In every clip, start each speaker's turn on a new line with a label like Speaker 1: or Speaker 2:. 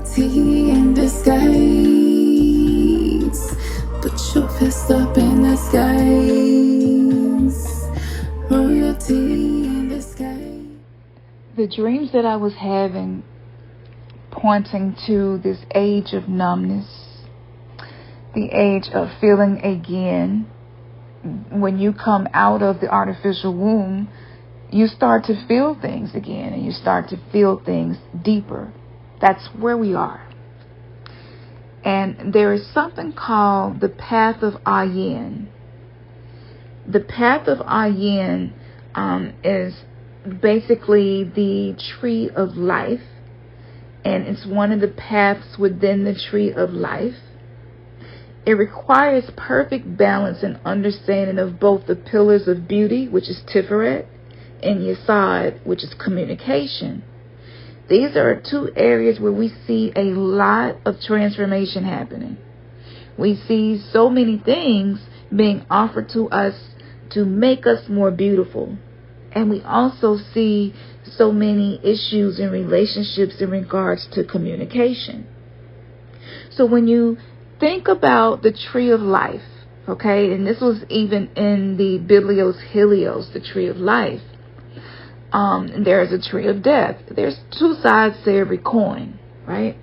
Speaker 1: royalty in disguise. Put your fist up in the skies. Royalty in disguise.
Speaker 2: The dreams that I was having pointing to this age of numbness, the age of feeling again. When you come out of the artificial womb, you start to feel things again, and you start to feel things deeper. That's where we are. And there is something called the path of Ayen. The path of Ayen is basically the tree of life, and it's one of the paths within the tree of life. It requires perfect balance and understanding of both the pillars of beauty, which is Tiferet, and Yesod, which is communication. These are two areas where we see a lot of transformation happening. We see so many things being offered to us to make us more beautiful. And we also see so many issues in relationships in regards to communication. So when you think about the tree of life, okay, and this was even in the Biblios Helios, the tree of life. There's a tree of death. There's two sides to every coin, right?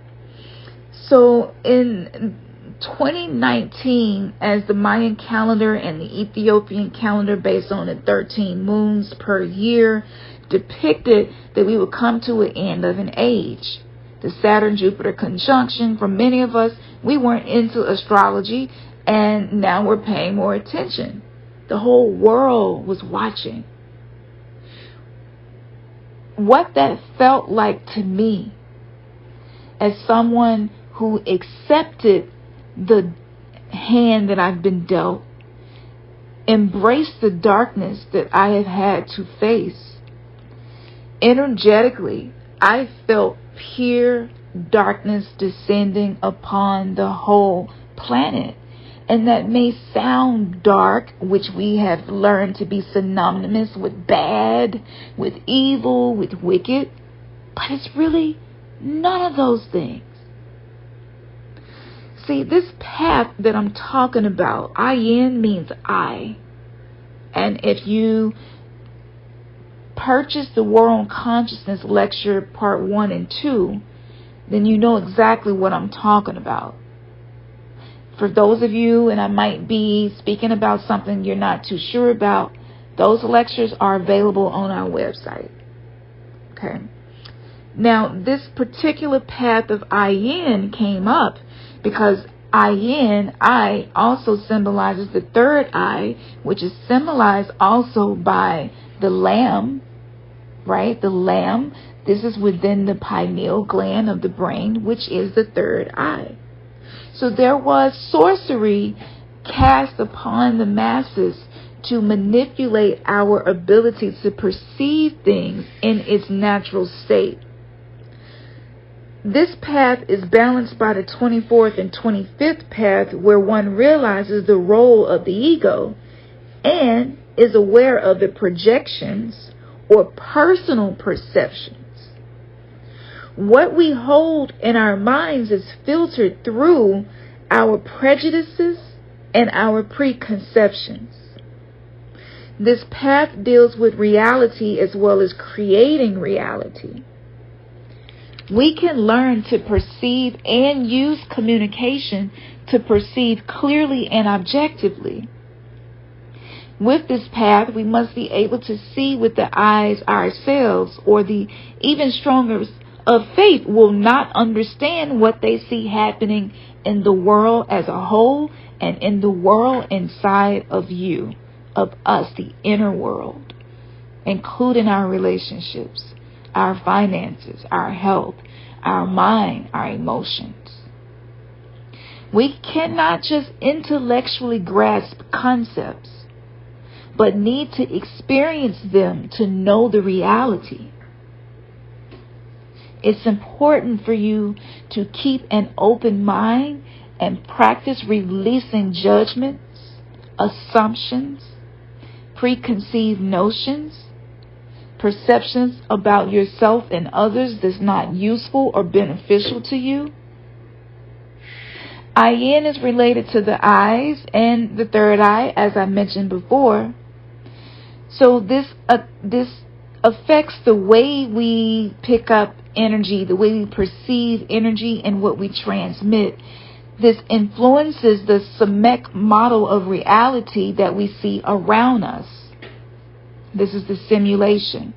Speaker 2: So in 2019, as the Mayan calendar and the Ethiopian calendar, based on the 13 moons per year, depicted that we would come to an end of an age. The Saturn-Jupiter conjunction, for many of us, we weren't into astrology, and now we're paying more attention. The whole world was watching. What that felt like to me, as someone who accepted the hand that I've been dealt, embraced the darkness that I have had to face, energetically, I felt pure darkness descending upon the whole planet. And that may sound dark, which we have learned to be synonymous with bad, with evil, with wicked, but it's really none of those things. See, this path that I'm talking about, Ayen means I. And if you purchase the War on Consciousness lecture part 1 and 2, then you know exactly what I'm talking about. For those of you, and I might be speaking about something you're not too sure about, those lectures are available on our website. Okay. Now, this particular path of Ayen came up because Ayen, I, also symbolizes the third eye, which is symbolized also by the lamb, right? The lamb. This is within the pineal gland of the brain, which is the third eye. So there was sorcery cast upon the masses to manipulate our ability to perceive things in its natural state. This path is balanced by the 24th and 25th path, where one realizes the role of the ego and is aware of the projections or personal perceptions. What we hold in our minds is filtered through our prejudices and our preconceptions. This path deals with reality as well as creating reality. We can learn to perceive and use communication to perceive clearly and objectively. With this path, we must be able to see with the eyes ourselves, or the even stronger of faith will not understand what they see happening in the world as a whole and in the world inside of you, of us, the inner world, including our relationships, our finances, our health, our mind, our emotions. We cannot just intellectually grasp concepts, but need to experience them to know the reality. It's important for you to keep an open mind and practice releasing judgments, assumptions, preconceived notions, perceptions about yourself and others that's not useful or beneficial to you. Ayen is related to the eyes and the third eye, as I mentioned before. So this affects the way we pick up energy, the way we perceive energy, and what we transmit. This influences the Semitic model of reality that we see around us. This is the simulation.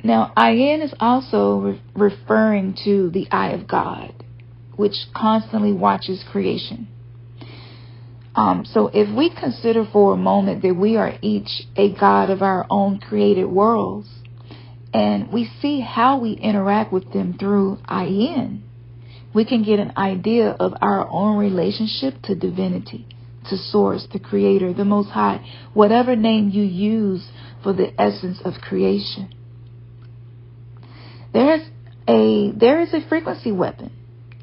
Speaker 2: Now, Ayen is also referring to the eye of God, which constantly watches creation. So if we consider for a moment that we are each a god of our own created worlds, and we see how we interact with them through Ayen, we can get an idea of our own relationship to divinity, to Source, the Creator, the Most High, whatever name you use for the essence of creation. There is a frequency weapon,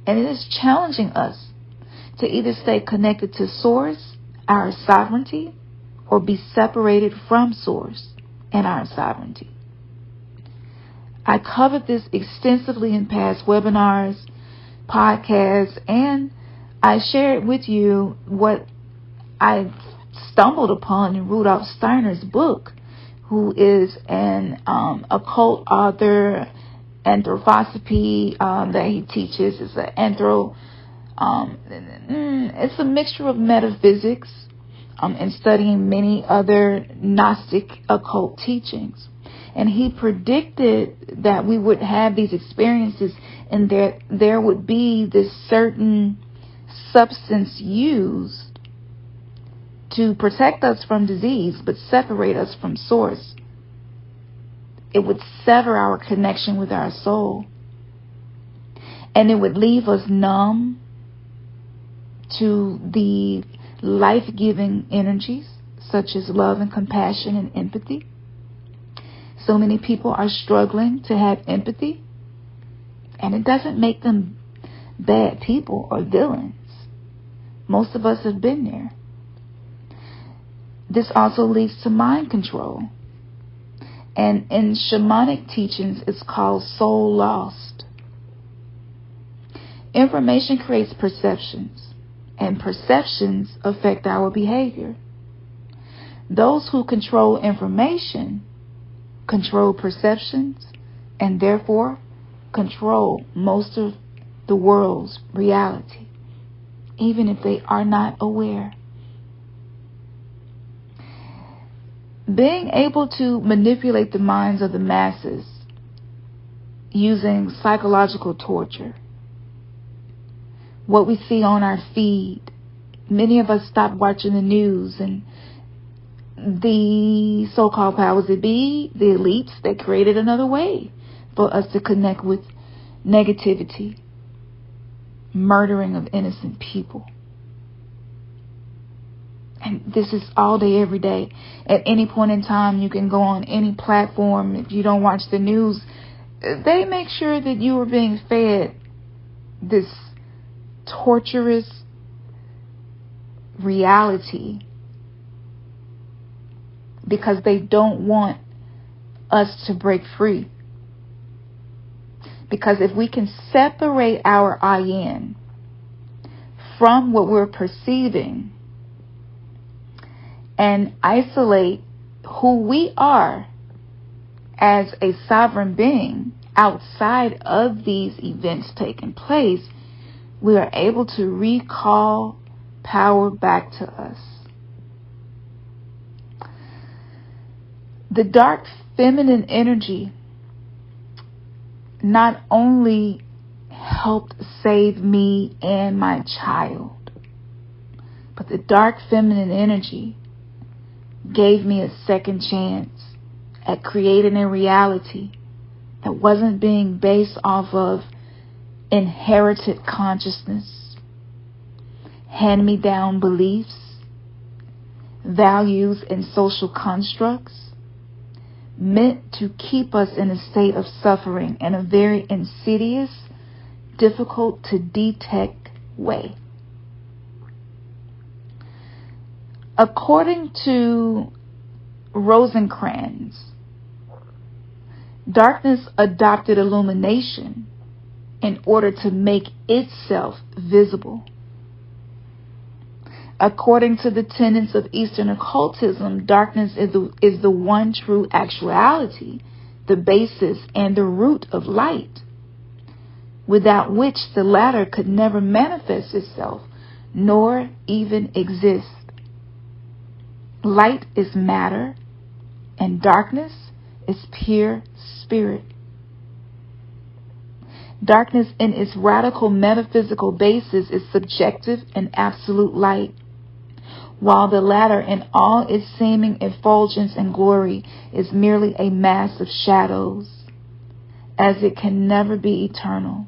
Speaker 2: and it is challenging us to either stay connected to Source, our sovereignty, or be separated from Source and our sovereignty. I covered this extensively in past webinars, podcasts, and I shared with you what I stumbled upon in Rudolf Steiner's book, who is an occult author, anthroposophy that he teaches. It's it's a mixture of metaphysics and studying many other Gnostic occult teachings. And he predicted that we would have these experiences and that there would be this certain substance used to protect us from disease but separate us from Source. It would sever our connection with our soul. And it would leave us numb to the life-giving energies such as love and compassion and empathy. So many people are struggling to have empathy, and it doesn't make them bad people or villains. Most of us have been there. This also leads to mind control. And in shamanic teachings, it's called soul lost. Information creates perceptions, and perceptions affect our behavior. Those who control information control perceptions and therefore control most of the world's reality, even if they are not aware. Being able to manipulate the minds of the masses using psychological torture, what we see on our feed. Many of us stop watching the news, and the so-called powers that be, the elites, they created another way for us to connect with negativity, murdering of innocent people. And this is all day, every day. At any point in time, you can go on any platform. If you don't watch the news, they make sure that you are being fed this torturous reality because they don't want us to break free. Because if we can separate our Ayen from what we're perceiving and isolate who we are as a sovereign being outside of these events taking place, we are able to recall power back to us. The dark feminine energy not only helped save me and my child, but the dark feminine energy gave me a second chance at creating a reality that wasn't being based off of inherited consciousness, hand-me-down beliefs, values, and social constructs meant to keep us in a state of suffering in a very insidious, difficult to detect way. According to Rosencrantz, darkness adopted illumination in order to make itself visible. According to the tenets of Eastern occultism, darkness is the one true actuality, the basis and the root of light, without which the latter could never manifest itself, nor even exist. Light is matter, and darkness is pure spirit. Darkness in its radical metaphysical basis is subjective and absolute light, while the latter in all its seeming effulgence and glory is merely a mass of shadows, as it can never be eternal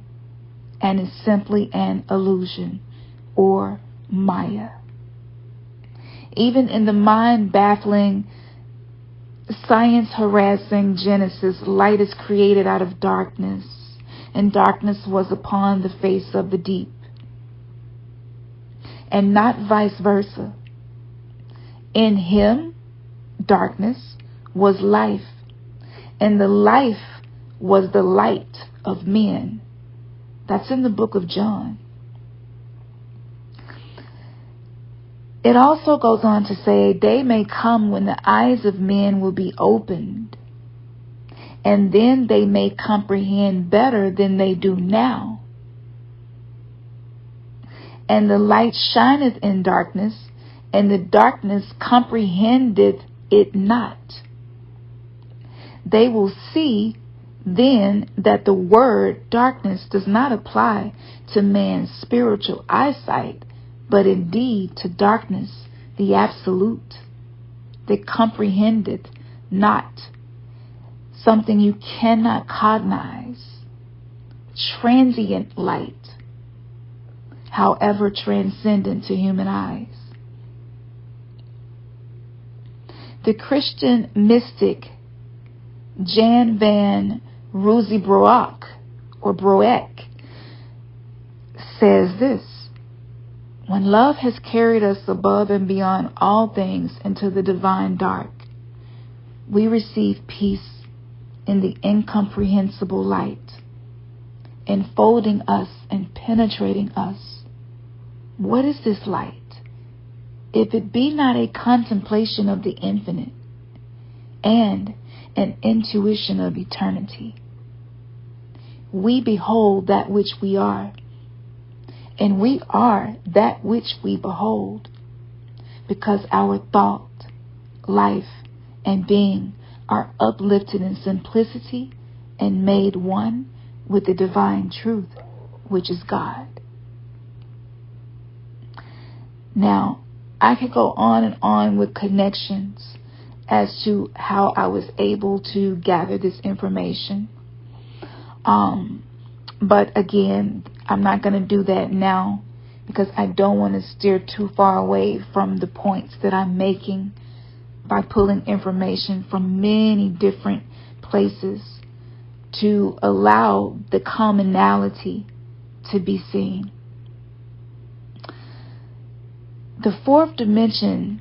Speaker 2: and is simply an illusion or Maya. Even in the mind-baffling, science-harassing Genesis, light is created out of darkness, and darkness was upon the face of the deep, and not vice versa. In him, darkness was life, and the life was the light of men. That's in the book of John. It also goes on to say, a day may come when the eyes of men will be opened, and then they may comprehend better than they do now. And the light shineth in darkness, and the darkness comprehendeth it not. They will see then that the word darkness does not apply to man's spiritual eyesight, but indeed to darkness, the absolute, that comprehendeth not, something you cannot cognize, transient light, however transcendent to human eyes. The Christian mystic Jan van Rooseybroek says this: when love has carried us above and beyond all things into the divine dark, we receive peace in the incomprehensible light, enfolding us and penetrating us. What is this light? If it be not a contemplation of the infinite and an intuition of eternity, we behold that which we are, and we are that which we behold, because our thought, life, and being are uplifted in simplicity and made one with the divine truth, which is God. Now, I could go on and on with connections as to how I was able to gather this information. But again, I'm not going to do that now because I don't want to steer too far away from the points that I'm making by pulling information from many different places to allow the commonality to be seen. The fourth dimension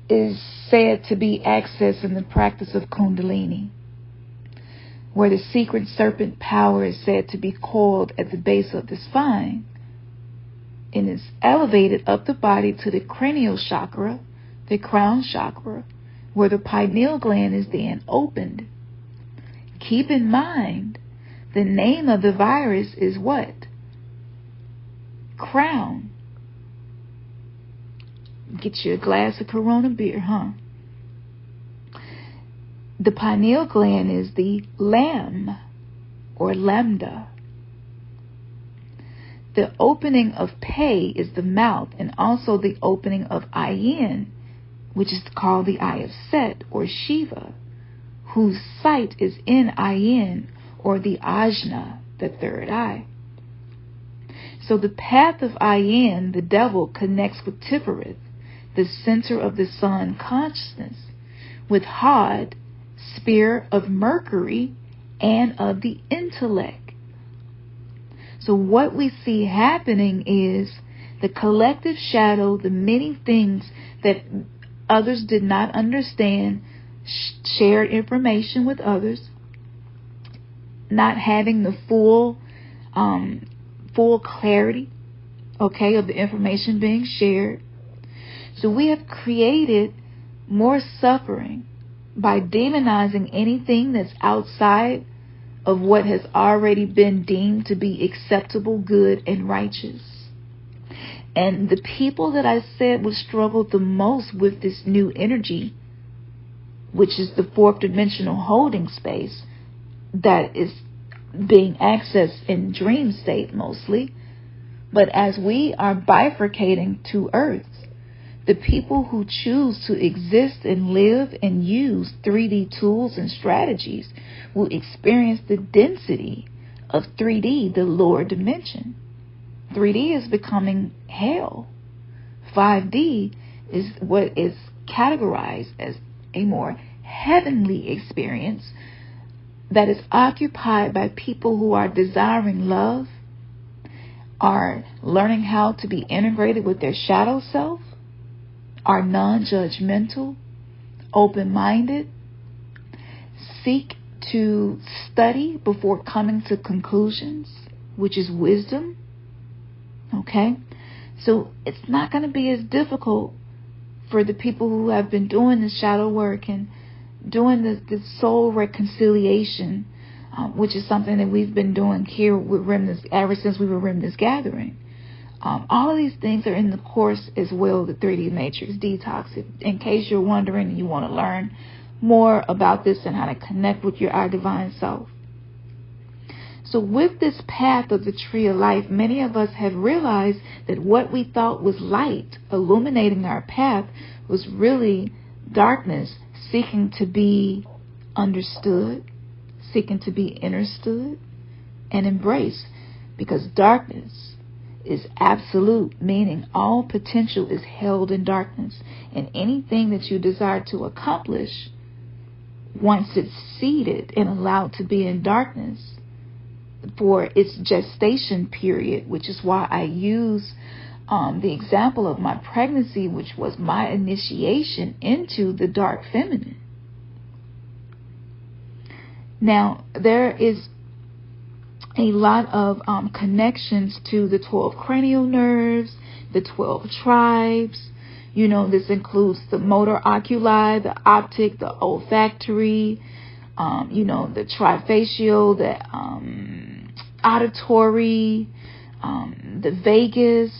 Speaker 2: is said to be accessed in the practice of Kundalini, where the secret serpent power is said to be coiled at the base of the spine and is elevated up the body to the cranial chakra, the crown chakra, where the pineal gland is then opened. Keep in mind, the name of the virus is what? Crown. Get you a glass of Corona beer, huh? The pineal gland is the lamb or lambda. The opening of Pe is the mouth, and also the opening of Ayen, which is called the eye of Set or Shiva, whose sight is in Ayen or the Ajna, the third eye. So the path of Ayen, the devil, connects with Tifereth, the center of the sun consciousness, with Hod, spear of Mercury and of the intellect. So what we see happening is the collective shadow, the many things that others did not understand, shared information with others, not having the full clarity, okay, of the information being shared. So we have created more suffering by demonizing anything that's outside of what has already been deemed to be acceptable, good, and righteous. And the people that I said would struggle the most with this new energy, which is the fourth dimensional holding space that is being accessed in dream state mostly. But as we are bifurcating to earth, the people who choose to exist and live and use 3D tools and strategies will experience the density of 3D, the lower dimension. 3D is becoming hell. 5D is what is categorized as a more heavenly experience that is occupied by people who are desiring love, are learning how to be integrated with their shadow self, are non-judgmental, open-minded, seek to study before coming to conclusions, which is wisdom. Okay? So it's not going to be as difficult for the people who have been doing the shadow work and doing the soul reconciliation, which is something that we've been doing here with Remnants ever since we were Remnants Gathering. All of these things are in the course as well, the 3D Matrix Detox. In case you're wondering and you want to learn more about this and how to connect with your I Divine Self. So with this path of the Tree of Life, many of us have realized that what we thought was light illuminating our path was really darkness seeking to be understood, seeking to be understood and embraced. Because darkness is absolute, meaning all potential is held in darkness. And anything that you desire to accomplish, once it's seeded and allowed to be in darkness for its gestation period, which is why I use the example of my pregnancy, which was my initiation into the dark feminine. Now, there is a lot of connections to the 12 cranial nerves, the 12 tribes. You know, this includes the motor oculi, the optic, the olfactory, the trifacial, the auditory, the vagus,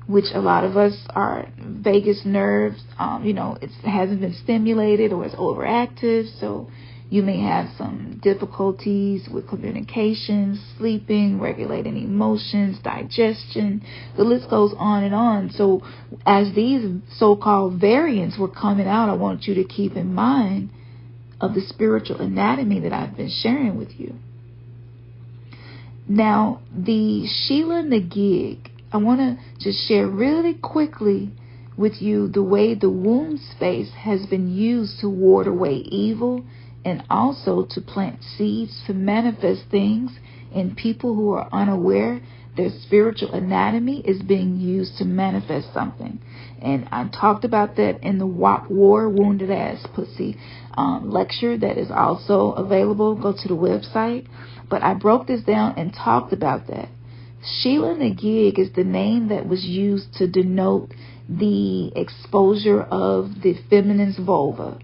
Speaker 2: which a lot of us are vagus nerves. It hasn't been stimulated or it's overactive, so you may have some difficulties with communication, sleeping, regulating emotions, digestion. The list goes on and on. So as these so-called variants were coming out, I want you to keep in mind of the spiritual anatomy that I've been sharing with you. Now, the Sheila Nagig, I want to just share really quickly with you the way the womb space has been used to ward away evil and also to plant seeds to manifest things in people who are unaware. Their spiritual anatomy is being used to manifest something. And I talked about that in the WAP War Wounded Ass Pussy lecture that is also available. Go to the website. But I broke this down and talked about that. Sheila Nagig is the name that was used to denote the exposure of the feminine's vulva.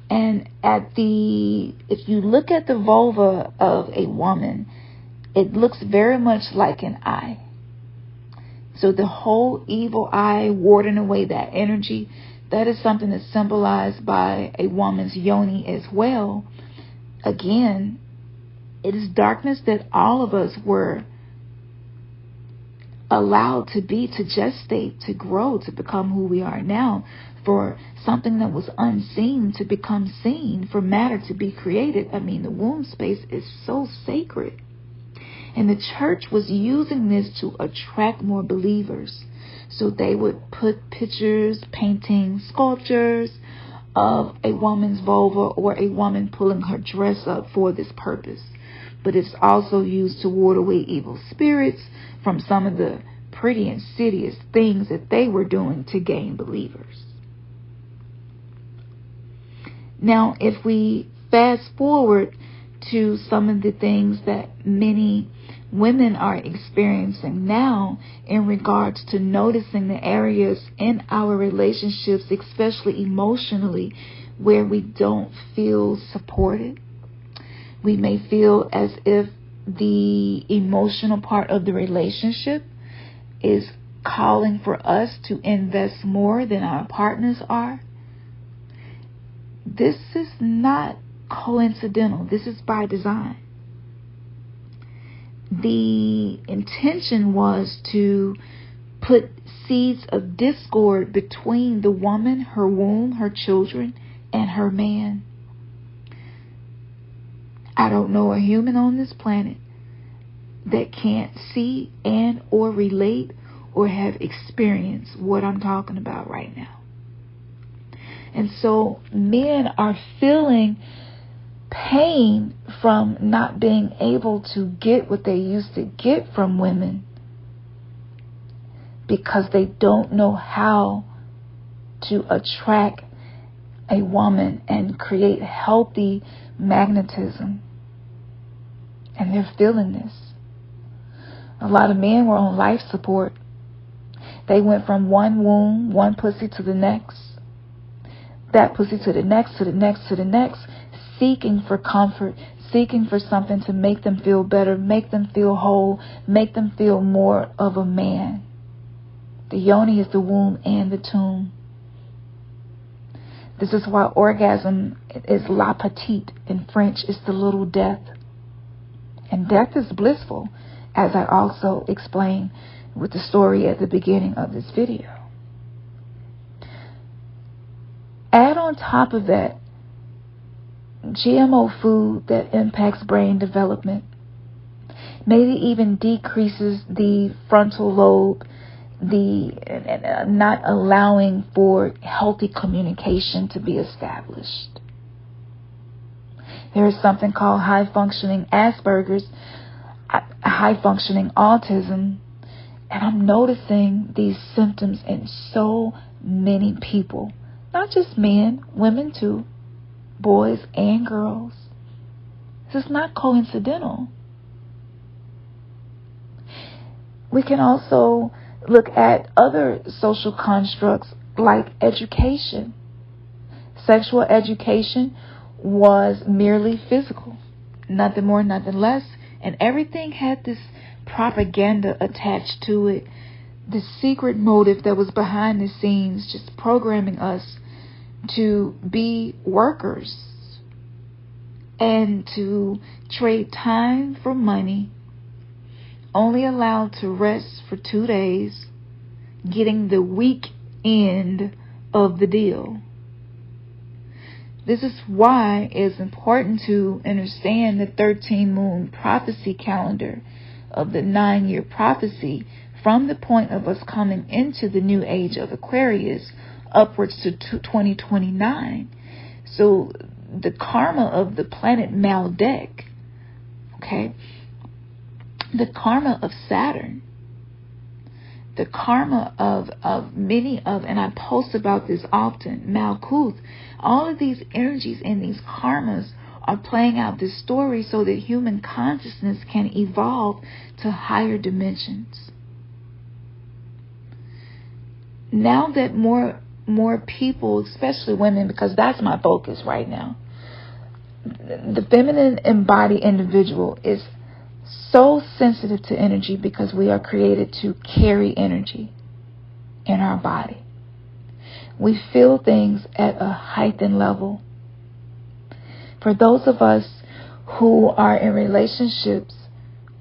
Speaker 2: And if you look at the vulva of a woman, it looks very much like an eye. So the whole evil eye warding away that energy, that is something that's symbolized by a woman's yoni as well. Again, it is darkness that all of us were allowed to be, to gestate, to grow, to become who we are now, for something that was unseen to become seen, for matter to be created. I mean, the womb space is so sacred. And the church was using this to attract more believers. So they would put pictures, paintings, sculptures of a woman's vulva or a woman pulling her dress up for this purpose. But it's also used to ward away evil spirits from some of the pretty insidious things that they were doing to gain believers. Now, if we fast forward to some of the things that many women are experiencing now in regards to noticing the areas in our relationships, especially emotionally, where we don't feel supported. We may feel as if the emotional part of the relationship is calling for us to invest more than our partners are. This is not coincidental. This is by design. The intention was to put seeds of discord between the woman, her womb, her children, and her man. I don't know a human on this planet that can't see and or relate or have experienced what I'm talking about right now. And so men are feeling pain from not being able to get what they used to get from women because they don't know how to attract a woman and create healthy magnetism. And they're feeling this. A lot of men were on life support. They went from one womb, one pussy to the next, that pussy to the next, to the next, to the next, seeking for comfort, seeking for something to make them feel better, make them feel whole, make them feel more of a man. The yoni is the womb and the tomb. This is why orgasm is la petite in French. It's the little death. And death is blissful, as I also explained with the story at the beginning of this video. Add on top of that GMO food that impacts brain development, maybe even decreases the frontal lobe, the not allowing for healthy communication to be established. There is something called high-functioning Asperger's, high-functioning autism, and I'm noticing these symptoms in so many people. Not just men, women too, boys and girls. This is not coincidental. We can also look at other social constructs like education. Sexual education was merely physical, nothing more, nothing less, and everything had this propaganda attached to it, the secret motive that was behind the scenes, just programming us to be workers and to trade time for money, only allowed to rest for 2 days, getting the weak end of the deal. This is why it's important to understand the 13 moon prophecy calendar of the 9-year prophecy from the point of us coming into the new age of Aquarius upwards to 2029. So the karma of the planet Maldek, okay, the karma of Saturn, the karma of many of, and I post about this often, Malkuth, all of these energies and these karmas are playing out this story so that human consciousness can evolve to higher dimensions. Now that more people, especially women, because that's my focus right now, the feminine embodied individual is so sensitive to energy because we are created to carry energy in our body. We feel things at a heightened level. For those of us who are in relationships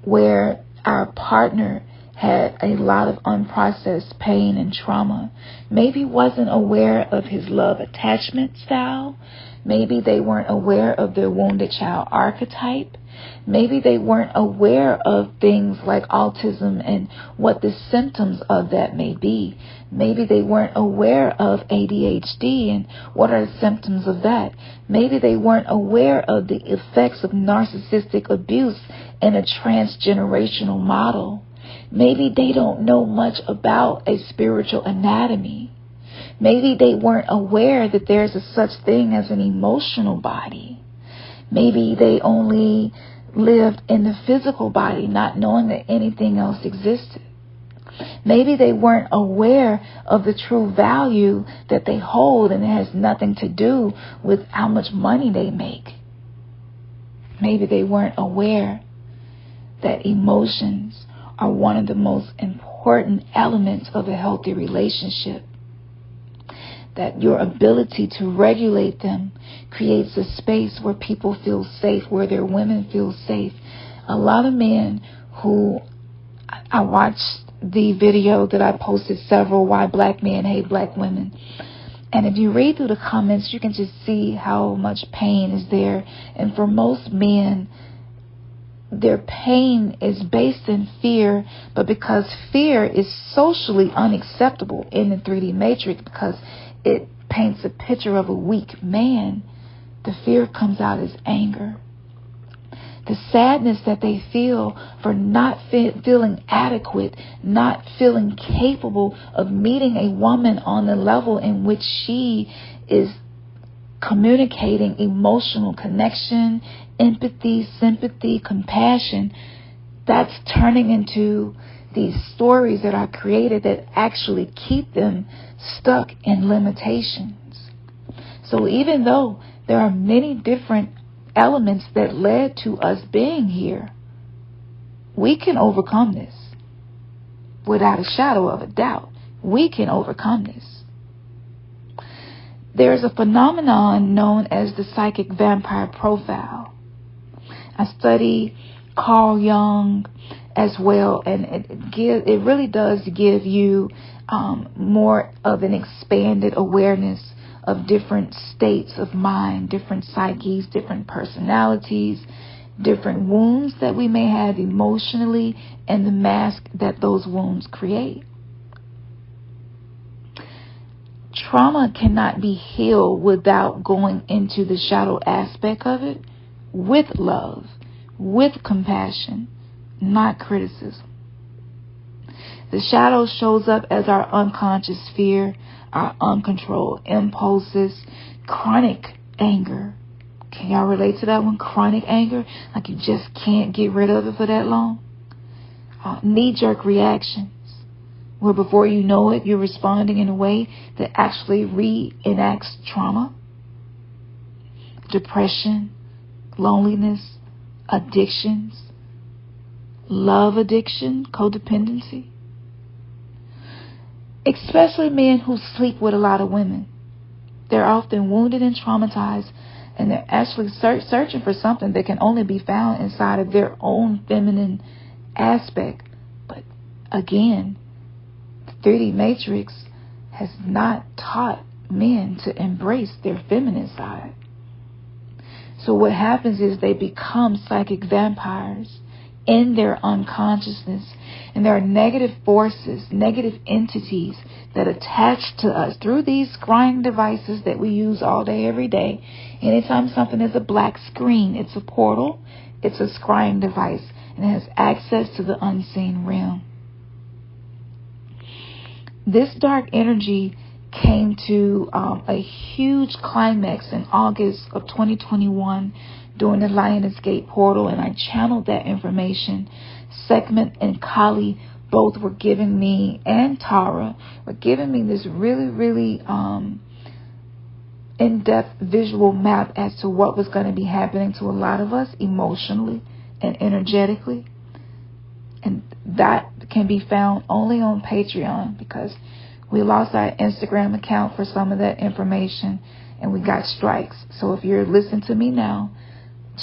Speaker 2: where our partner had a lot of unprocessed pain and trauma, maybe wasn't aware of his love attachment style, maybe they weren't aware of their wounded child archetype, maybe they weren't aware of things like autism and what the symptoms of that may be. Maybe they weren't aware of ADHD and what are the symptoms of that. Maybe they weren't aware of the effects of narcissistic abuse in a transgenerational model. Maybe they don't know much about a spiritual anatomy. Maybe they weren't aware that there's a such thing as an emotional body. Maybe they only lived in the physical body, not knowing that anything else existed. Maybe they weren't aware of the true value that they hold, and it has nothing to do with how much money they make. Maybe they weren't aware that emotions are one of the most important elements of a healthy relationship. That your ability to regulate them creates a space where people feel safe, where their women feel safe. A lot of men who, I watched the video that I posted several, why black men hate black women. And if you read through the comments, you can just see how much pain is there. And for most men, their pain is based in fear, but because fear is socially unacceptable in the 3D matrix, because it paints a picture of a weak man, the fear comes out as anger. The sadness that they feel for not feeling adequate, not feeling capable of meeting a woman on the level in which she is communicating emotional connection, empathy, sympathy, compassion. That's turning into these stories that are created that actually keep them stuck in limitations. So even though there are many different elements that led to us being here, we can overcome this. Without a shadow of a doubt, we can overcome this. There's a phenomenon known as the psychic vampire profile. I study Carl Jung as well, and it really does give you more of an expanded awareness of different states of mind, different psyches, different personalities, different wounds that we may have emotionally, and the mask that those wounds create. Trauma cannot be healed without going into the shadow aspect of it with love, with compassion, not criticism. The shadow shows up as our unconscious fear, our uncontrolled impulses, chronic anger. Can y'all relate to that one? Chronic anger, like you just can't get rid of it for that long. Knee-jerk reactions, where before you know it, you're responding in a way that actually reenacts trauma. Depression, loneliness, addictions, love addiction, codependency. Especially men who sleep with a lot of women. They're often wounded and traumatized, and they're actually searching for something that can only be found inside of their own feminine aspect. But again, the 3D matrix has not taught men to embrace their feminine side. So what happens is they become psychic vampires in their unconsciousness, and there are negative forces, negative entities that attach to us through these scrying devices that we use all day, every day. Anytime something is a black screen, it's a portal, it's a scrying device, and it has access to the unseen realm. This dark energy came to a huge climax in August of 2021 during the Lioness Gate portal, and I channeled that information. Segment and Kali both were giving me, and Tara were giving me this really, really in-depth visual map as to what was going to be happening to a lot of us emotionally and energetically. And that can be found only on Patreon, because we lost our Instagram account for some of that information and we got strikes. So if you're listening to me now,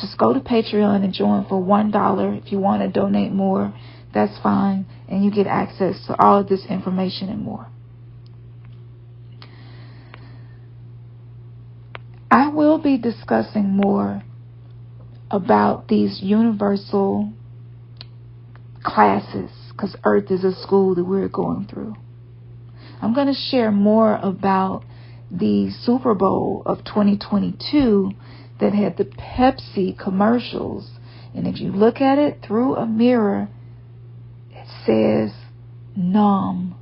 Speaker 2: just go to Patreon and join for $1. If you want to donate more, that's fine, and you get access to all of this information and more. I will be discussing more about these universal classes, because Earth is a school that we're going through. I'm going to share more about the Super Bowl of 2022 that had the Pepsi commercials. And if you look at it through a mirror, it's says numb,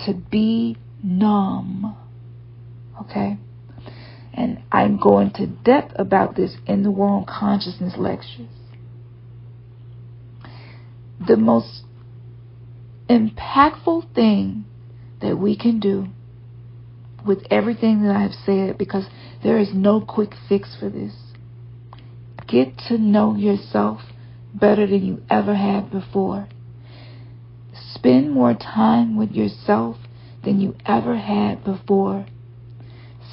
Speaker 2: to be numb. Okay? And I'm going to depth about this in the World Consciousness lectures. The most impactful thing that we can do with everything that I've said, because there is no quick fix for this. Get to know yourself better than you ever have before. Spend more time with yourself than you ever had before.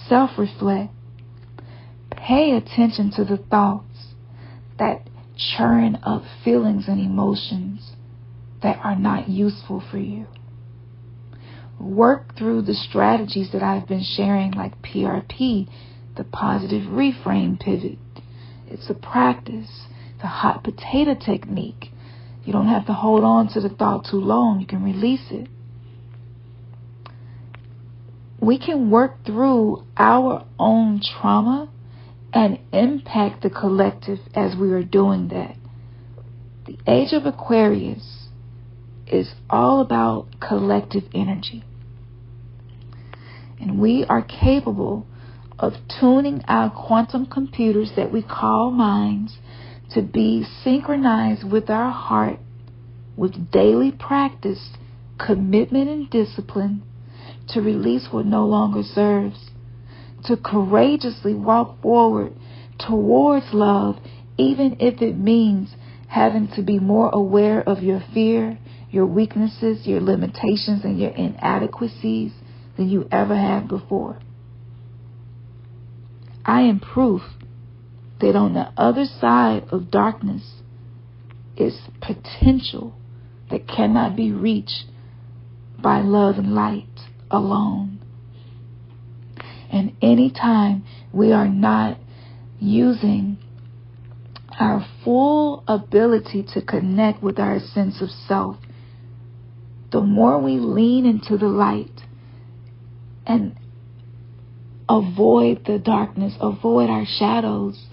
Speaker 2: Self-reflect. Pay attention to the thoughts that churn up feelings and emotions that are not useful for you. Work through the strategies that I've been sharing, like PRP, the positive reframe pivot. It's a practice. The hot potato technique. You don't have to hold on to the thought too long. You can release it. We can work through our own trauma and impact the collective as we are doing that. The age of Aquarius is all about collective energy. And we are capable of tuning our quantum computers that we call minds to be synchronized with our heart, with daily practice, commitment, and discipline, to release what no longer serves, to courageously walk forward towards love, even if it means having to be more aware of your fear, your weaknesses, your limitations, and your inadequacies than you ever have before. I am proof that on the other side of darkness is potential that cannot be reached by love and light alone. And anytime we are not using our full ability to connect with our sense of self, the more we lean into the light and avoid the darkness, avoid our shadows,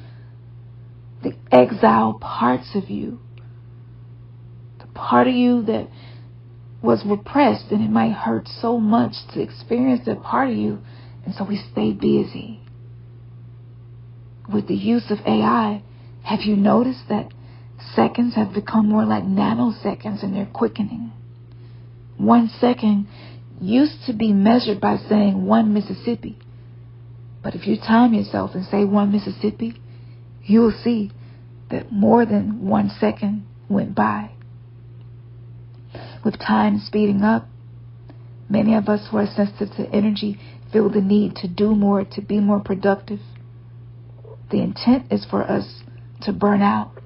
Speaker 2: the exiled parts of you, the part of you that was repressed, and it might hurt so much to experience that part of you, and so we stay busy. With the use of AI, have you noticed that seconds have become more like nanoseconds and they're quickening? 1 second used to be measured by saying 1 Mississippi. But if you time yourself and say 1 Mississippi, you will see that more than 1 second went by. With time speeding up, many of us who are sensitive to energy feel the need to do more, to be more productive. The intent is for us to burn out,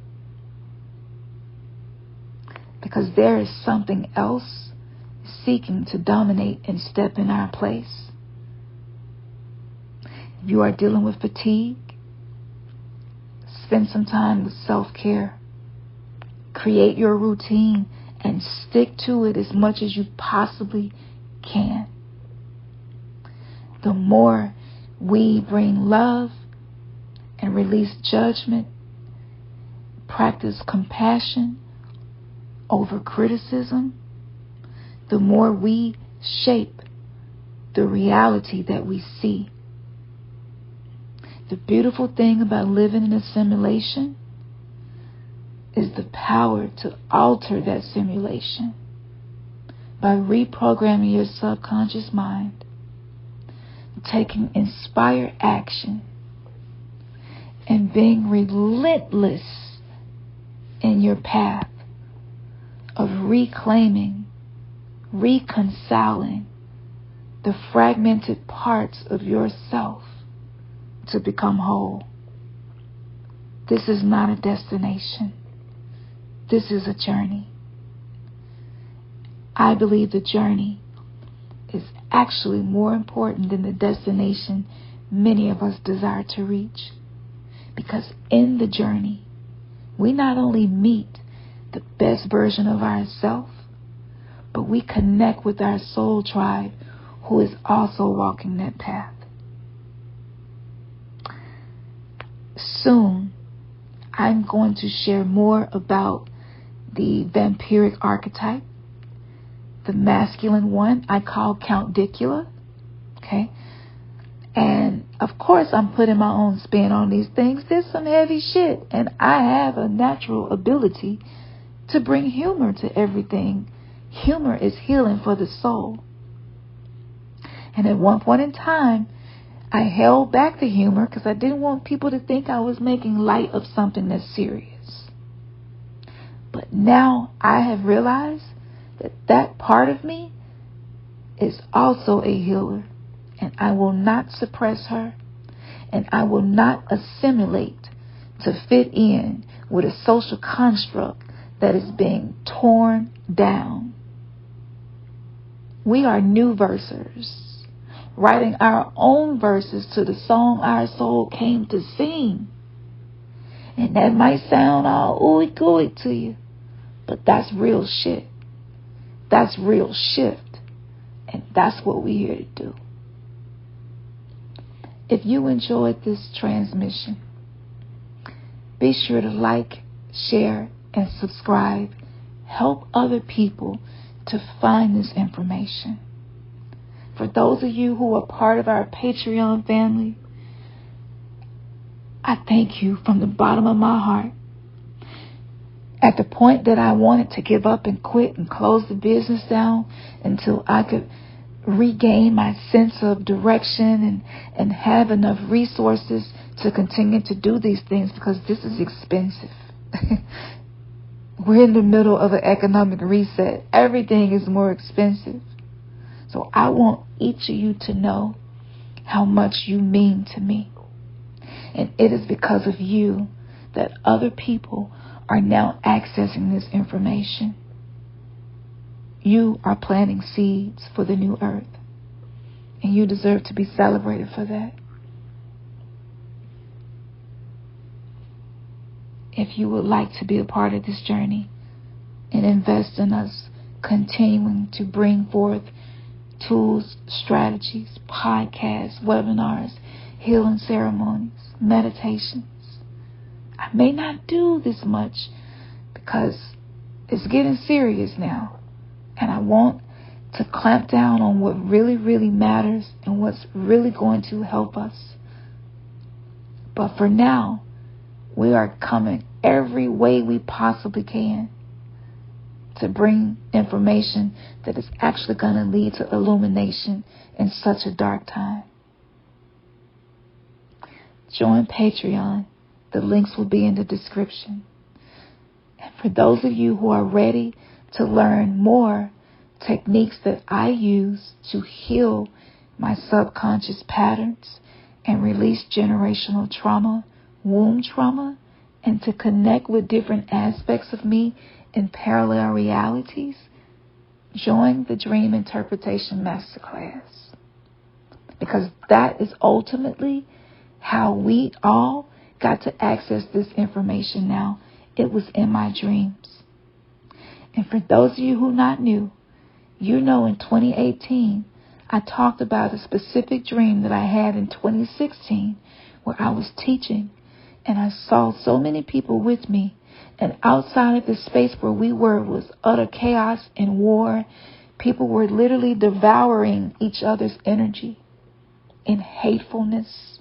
Speaker 2: because there is something else seeking to dominate and step in our place. If you are dealing with fatigue, spend some time with self-care. Create your routine and stick to it as much as you possibly can. The more we bring love and release judgment, practice compassion over criticism, the more we shape the reality that we see. The beautiful thing about living in a simulation is the power to alter that simulation by reprogramming your subconscious mind, taking inspired action, and being relentless in your path of reclaiming, reconciling the fragmented parts of yourself to become whole. This is not a destination. This is a journey. I believe the journey is actually more important than the destination many of us desire to reach. Because in the journey, we not only meet the best version of ourselves, but we connect with our soul tribe who is also walking that path. Soon, I'm going to share more about the vampiric archetype The masculine one I call Countdicula. Okay? And of course I'm putting my own spin on these things. There's some heavy shit. And I have a natural ability to bring humor to everything. Humor is healing for the soul. And at one point in time, I held back the humor because I didn't want people to think I was making light of something that's serious. But now I have realized that that part of me is also a healer. And I will not suppress her. And I will not assimilate to fit in with a social construct that is being torn down. We are new versers, writing our own verses to the song our soul came to sing. And that might sound all ooey gooey to you, but that's real shit. That's real shift. And that's what we're here to do. If you enjoyed this transmission, be sure to like, share, and subscribe. Help other people to find this information. For those of you who are part of our Patreon family, I thank you from the bottom of my heart. At the point that I wanted to give up and quit and close the business down until I could regain my sense of direction and have enough resources to continue to do these things, because this is expensive. We're in the middle of an economic reset. Everything is more expensive. So I want each of you to know how much you mean to me. And it is because of you that other people are now accessing this information. You are planting seeds for the new earth. And you deserve to be celebrated for that. If you would like to be a part of this journey and invest in us continuing to bring forth tools, strategies, podcasts, webinars, healing ceremonies, meditations. I may not do this much because it's getting serious now. And I want to clamp down on what really, really matters and what's really going to help us. But for now, we are coming every way we possibly can to bring information that is actually going to lead to illumination in such a dark time. Join Patreon. The links will be in the description. And for those of you who are ready to learn more techniques that I use to heal my subconscious patterns and release generational trauma, womb trauma, and to connect with different aspects of me in parallel realities, join the Dream Interpretation Masterclass. Because that is ultimately how we all got to access this information now. It was in my dreams. And for those of you who not new, you know in 2018, I talked about a specific dream that I had in 2016 where I was teaching and I saw so many people with me, and outside of the space where we were was utter chaos and war. People were literally devouring each other's energy in hatefulness.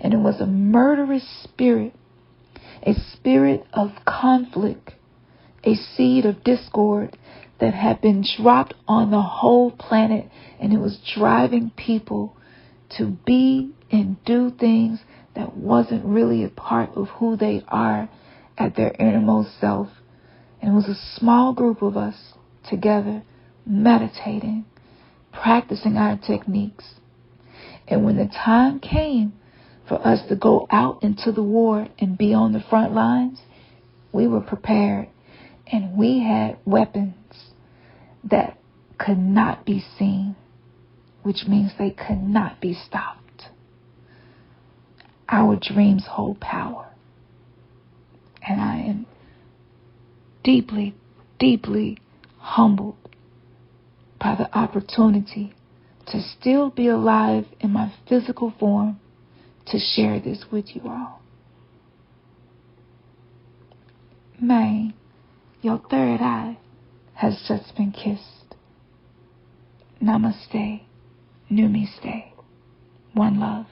Speaker 2: And it was a murderous spirit, a spirit of conflict, a seed of discord that had been dropped on the whole planet, and it was driving people to be and do things that wasn't really a part of who they are at their innermost self. And it was a small group of us together meditating, practicing our techniques. And when the time came for us to go out into the war and be on the front lines, we were prepared. And we had weapons that could not be seen, which means they could not be stopped. Our dreams hold power. And I am deeply, deeply humbled by the opportunity to still be alive in my physical form to share this with you all. Man, your third eye has just been kissed. Namaste. Numiste. One love.